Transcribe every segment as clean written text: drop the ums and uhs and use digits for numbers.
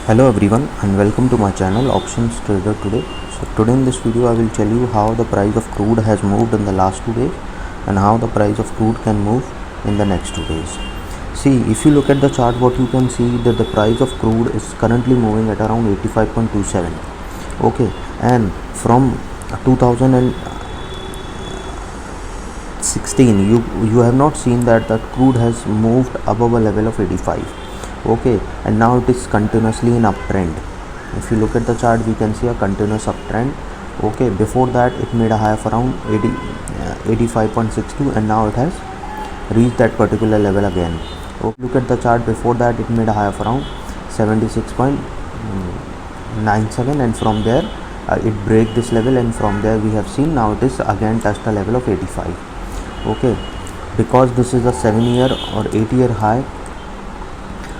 Hello everyone and welcome to my channel Options Trader Today. So today in this video I will tell you how the price of crude has moved in the last 2 days and how the price of crude can move in the next 2 days. See, if you look at the chart, what you can see that the price of crude is currently moving at around 85.27. Okay, and from 2016 you have not seen that crude has moved above a level of 85. Okay, and now it is continuously in uptrend. If you look at the chart, we can see a continuous uptrend. Okay, before that it made a high of around 85.62 and now it has reached that particular level again. Okay, look at the chart, before that it made a high of around 76.97 and from there it break this level, and from there we have seen now it is again touched a level of 85. Okay, because this is a 7-year or 8-year high,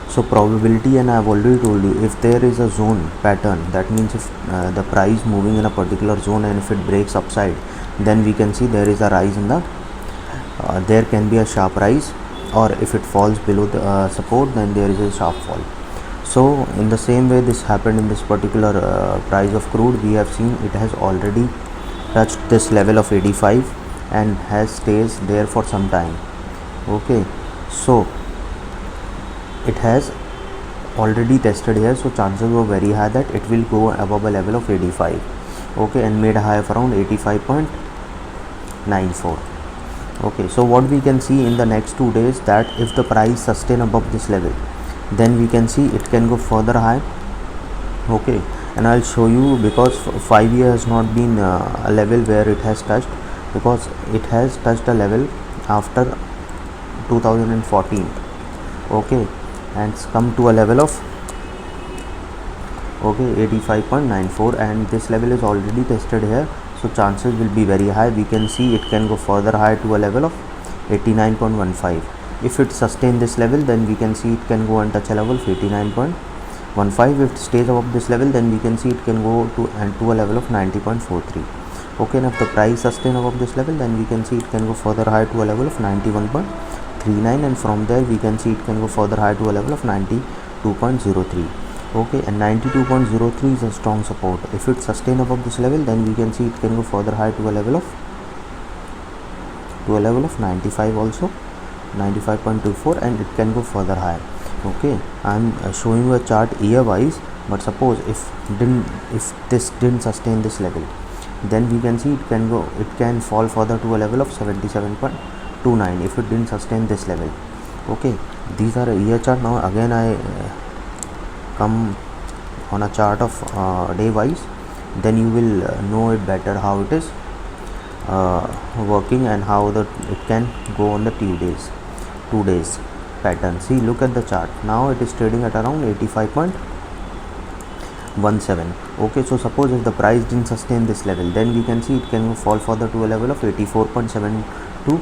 so probability, and I have already told you, if there is a zone pattern, that means if the price moving in a particular zone and if it breaks upside, then we can see there is a rise in the there can be a sharp rise, or if it falls below the support, then there is a sharp fall. So in the same way this happened in this particular price of crude. We have seen it has already touched this level of 85 and has stays there for some time. Okay, so it has already tested here, so chances were very high that it will go above a level of 85. Okay, and made a high of around 85.94. okay, so what we can see in the next 2 days, that if the price sustain above this level, then we can see it can go further high. Okay, and I'll show you, because 5 years has not been a level where it has touched, because it has touched a level after 2014. okay, and it's come to a level of 85.94, and this level is already tested here, so chances will be very high. We can see it can go further high to a level of 89.15. if it sustain this level, then we can see it can go and touch a level of 89.15. if it stays above this level, then we can see it can go to a level of 90.43. okay, and if the price sustain above this level, then we can see it can go further high to a level of 91.39, and from there we can see it can go further high to a level of 92.03. okay, and 92.03 is a strong support. If it sustain above this level, then we can see it can go further high to a level of 95 also, 95.24, and it can go further high. okay, I'm showing you a chart year wise, but suppose if this didn't sustain this level, then we can see it can fall further to a level of 77.29 if it didn't sustain this level. okay, these are a year chart. Now again I come on a chart of day wise, then you will know it better how it is working and how it can go on the 2 days pattern. See, look at the chart. Now it is trading at around 85.17. okay, so suppose if the price didn't sustain this level, then we can see it can fall further to a level of 84.72.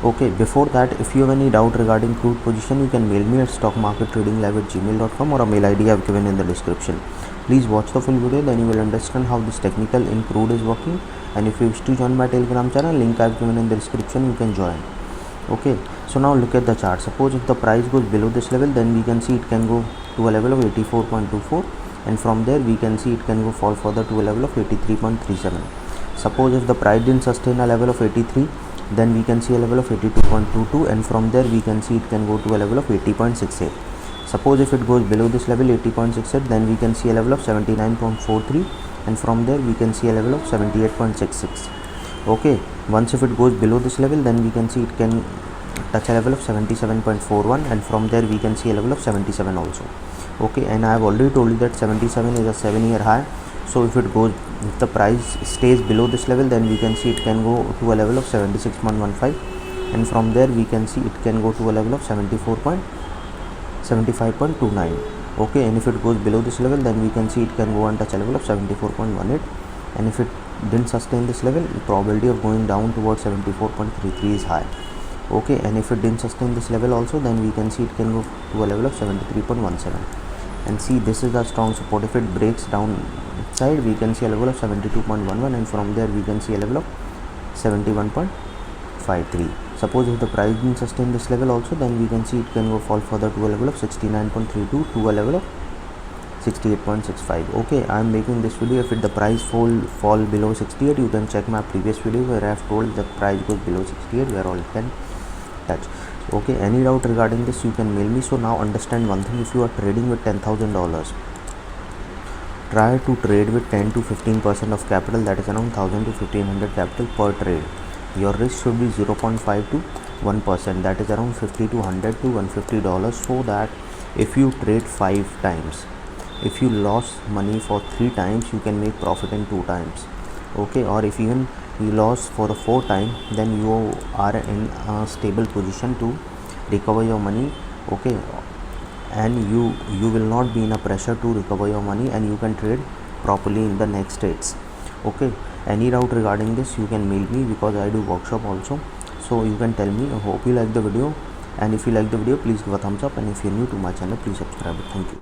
okay, before that, if you have any doubt regarding crude position, you can mail me at stockmarkettradinglive@gmail.com, or a mail ID I have given in the description. Please watch the full video, then you will understand how this technical in crude is working. And if you wish to join my Telegram channel, link I have given in the description, you can join. okay, so now look at the chart. Suppose if the price goes below this level, then we can see it can go to a level of 84.24, and from there we can see it can go fall further to a level of 83.37. suppose if the price didn't sustain a level of 83, then we can see a level of 82.22, and from there we can see it can go to a level of 80.68. suppose if it goes below this level 80.68, then we can see a level of 79.43, and from there we can see a level of 78.66. okay, once if it goes below this level, then we can see it can touch a level of 77.41, and from there we can see a level of 77 also. okay, and I have already told you that 77 is a 7-year high, so if the price stays below this level, then we can see it can go to a level of 76.15, and from there we can see it can go to a level of 75.29. okay, and if it goes below this level, then we can see it can go and touch a level of 74.18, and if it didn't sustain this level, the probability of going down towards 74.33 is high. okay, and if it didn't sustain this level also, then we can see it can go to a level of 73.17, and see, this is the strong support. If it breaks down side, we can see a level of 72.11, and from there we can see a level of 71.53. Suppose if the price didn't sustain this level also, then we can see it can go fall further to a level of 69.32 to a level of 68.65. okay, I am making this video. If the price fall below 68, you can check my previous video where I have told the price goes below 68 where all can touch. Okay, any doubt regarding this you can mail me. So now understand one thing, if you are trading with $10,000, try to trade with 10 to 15% of capital, that is around 1000 to 1500 capital per trade. Your risk should be 0.5 to 1%, that is around 50 to 100 to $150, so that if you trade 5 times, if you lost money for 3 times, you can make profit in 2 times. Okay, or if even you lost for the 4th time, then you are in a stable position to recover your money. Okay, and you will not be in a pressure to recover your money, and you can trade properly in the next trades. Okay, any doubt regarding this you can mail me, because I do workshop also, so you can tell me. I hope you like the video, and if you like the video, please give a thumbs up, and if you're new to my channel, please subscribe. Thank you.